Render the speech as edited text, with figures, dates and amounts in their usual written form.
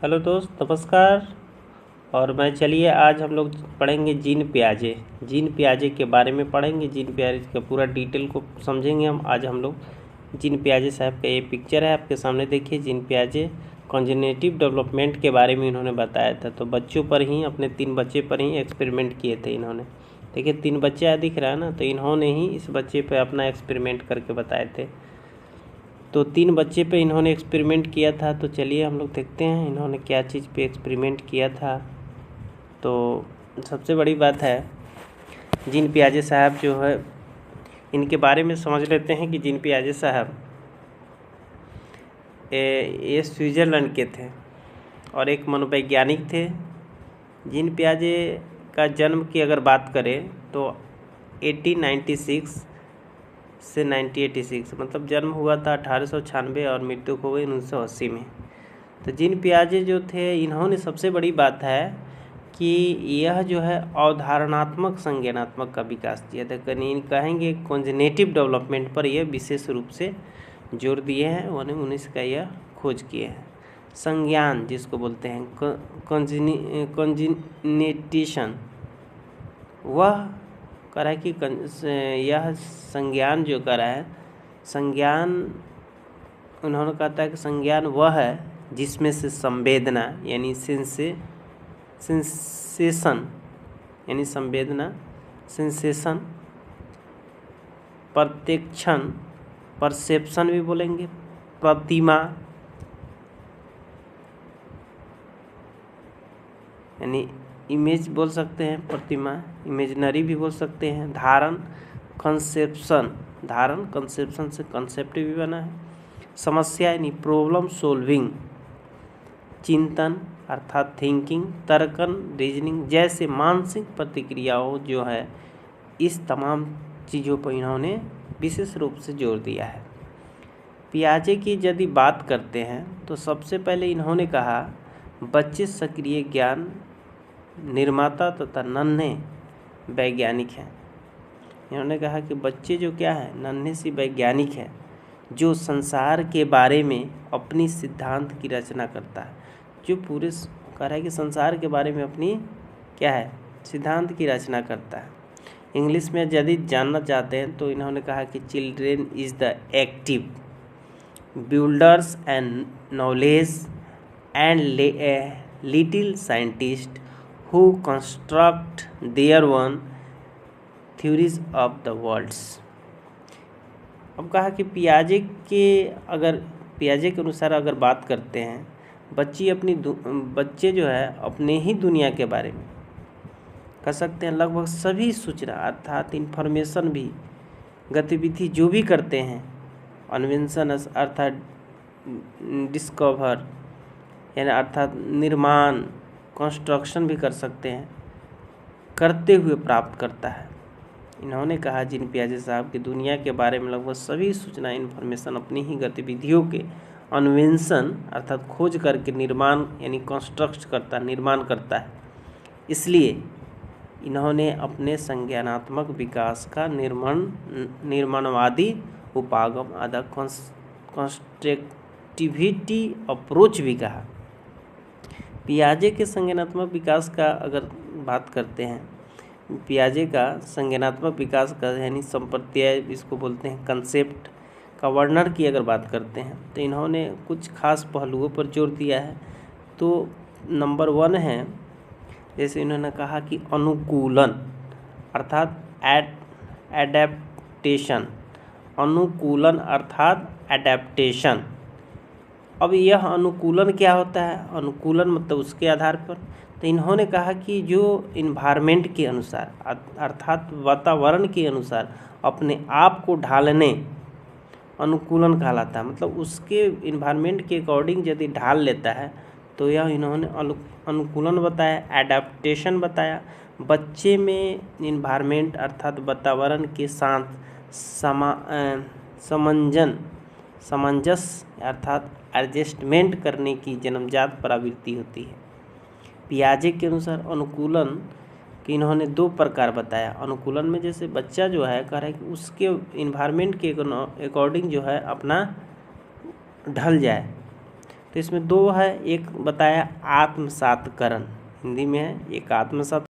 Hello दोस्त, नमस्कार। और चलिए आज हम लोग पढ़ेंगे जीन पियाजे। जीन पियाजे के बारे में पढ़ेंगे। जीन पियाजे का पूरा डिटेल को समझेंगे हम। आज हम लोग जीन पियाजे साहब का ये पिक्चर है आपके सामने, देखिए। जीन पियाजे कॉन्जेनिटिव डेवलपमेंट के बारे में इन्होंने बताया था। तो बच्चों पर ही, अपने 3 बच्चे पर ही एक्सपेरिमेंट किए थे इन्होंने। देखिए 3 बच्चे दिख रहा है ना, तो इन्होंने ही इस बच्चे पर अपना एक्सपेरिमेंट करके बताए थे। तो 3 बच्चे पे इन्होंने एक्सपेरिमेंट किया था। तो चलिए हम लोग देखते हैं इन्होंने क्या चीज़ पे एक्सपेरिमेंट किया था। तो सबसे बड़ी बात है, जीन पियाजे साहब जो है, इनके बारे में समझ लेते हैं कि जीन पियाजे साहब ये स्विट्ज़रलैंड के थे और एक मनोवैज्ञानिक थे। जीन पियाजे का जन्म की अगर बात करें तो 1896 से 1986, मतलब जन्म हुआ था 1896 और मृत्यु हो गई 1980 में। तो जीन पियाजे जो थे, इन्होंने सबसे बड़ी बात है कि यह जो है अवधारणात्मक संज्ञानात्मक का विकास किया था। कहेंगे कॉन्जेनिटिव डेवलपमेंट पर यह विशेष रूप से जोर दिए हैं। उन्होंने 19 का यह खोज किए हैं। संज्ञान जिसको बोलते हैं कॉन्जिनेटिशन, वह कह रहा है कि यह संज्ञान जो कह रहा है, संज्ञान उन्होंने कहता है कि संज्ञान वह है जिसमें से संवेदना यानी सेंसेशन यानी संवेदना, सेंसेशन, प्रत्यक्षण, परसेप्शन भी बोलेंगे, प्रतिमा यानी इमेज बोल सकते हैं, प्रतिमा इमेजनरी भी बोल सकते हैं, धारण कंसेप्शन, धारण कंसेप्शन से कंसेप्ट भी बना है, समस्या यानी प्रॉब्लम सोल्विंग, चिंतन अर्थात थिंकिंग, तर्कन रीजनिंग जैसे मानसिक प्रतिक्रियाओं जो है, इस तमाम चीज़ों पर इन्होंने विशेष रूप से जोर दिया है। पियाजे की यदि बात करते हैं तो सबसे पहले इन्होंने कहा बच्चे सक्रिय ज्ञान निर्माता तथा नन्हे वैज्ञानिक हैं। इन्होंने कहा कि बच्चे जो क्या है, नन्हे से वैज्ञानिक है जो संसार के बारे में अपनी सिद्धांत की रचना करता है। जो पूरे कह रहा है कि संसार के बारे में अपनी क्या है, सिद्धांत की रचना करता है। इंग्लिश में यदि जानना चाहते हैं तो इन्होंने कहा कि children is the active builders and knowledge and little scientist who construct their own theories of the worlds। अब कहा कि पियाजे के अनुसार अगर बात करते हैं, बच्चे जो है अपने ही दुनिया के बारे में कह सकते हैं लगभग सभी सूचना अर्थात इन्फॉर्मेशन भी, गतिविधि जो भी करते हैं, अन्वेंशन अर्थात डिस्कवर यानी अर्थात निर्माण, कंस्ट्रक्शन भी कर सकते हैं, करते हुए प्राप्त करता है। इन्होंने कहा जीन पियाजे साहब की दुनिया के बारे में लगभग सभी सूचना इन्फॉर्मेशन अपनी ही गतिविधियों के अन्वेंशन अर्थात खोज करके निर्माण यानी कंस्ट्रक्ट करता, निर्माण करता है। इसलिए इन्होंने अपने संज्ञानात्मक विकास का निर्माणवादी उपागम आधा कंस्ट्रक्टिविटी अप्रोच भी कहा। पियाजे के संज्ञानात्मक विकास का अगर बात करते हैं, पियाजे का संज्ञानात्मक विकास का यानी संप्रत्यय इसको बोलते हैं, कंसेप्ट का वर्णन की अगर बात करते हैं तो इन्होंने कुछ खास पहलुओं पर जोर दिया है। तो नंबर 1 है, जैसे इन्होंने कहा कि अनुकूलन अर्थात एडेप्टेशन, अनुकूलन अर्थात एडेप्टेशन। अब यह अनुकूलन क्या होता है, अनुकूलन मतलब उसके आधार पर। तो इन्होंने कहा कि जो इन्वायरमेंट के अनुसार अर्थात वातावरण के अनुसार अपने आप को ढालने अनुकूलन कहलाता है। मतलब उसके इन्वायरमेंट के अकॉर्डिंग यदि ढाल लेता है तो यह इन्होंने अनुकूलन बताया, एडाप्टेशन बताया। बच्चे में इन्वायरमेंट अर्थात वातावरण के साथ सामंजस्य अर्थात एडजस्टमेंट करने की जन्मजात प्रवृत्ति होती है। पियाजे के अनुसार अनुकूलन कि इन्होंने 2 प्रकार बताया। अनुकूलन में जैसे बच्चा जो है कह रहा है कि उसके इन्वायरमेंट के अकॉर्डिंग जो है अपना ढल जाए, तो इसमें दो है, एक बताया आत्मसातकरण, हिंदी में है एक आत्मसात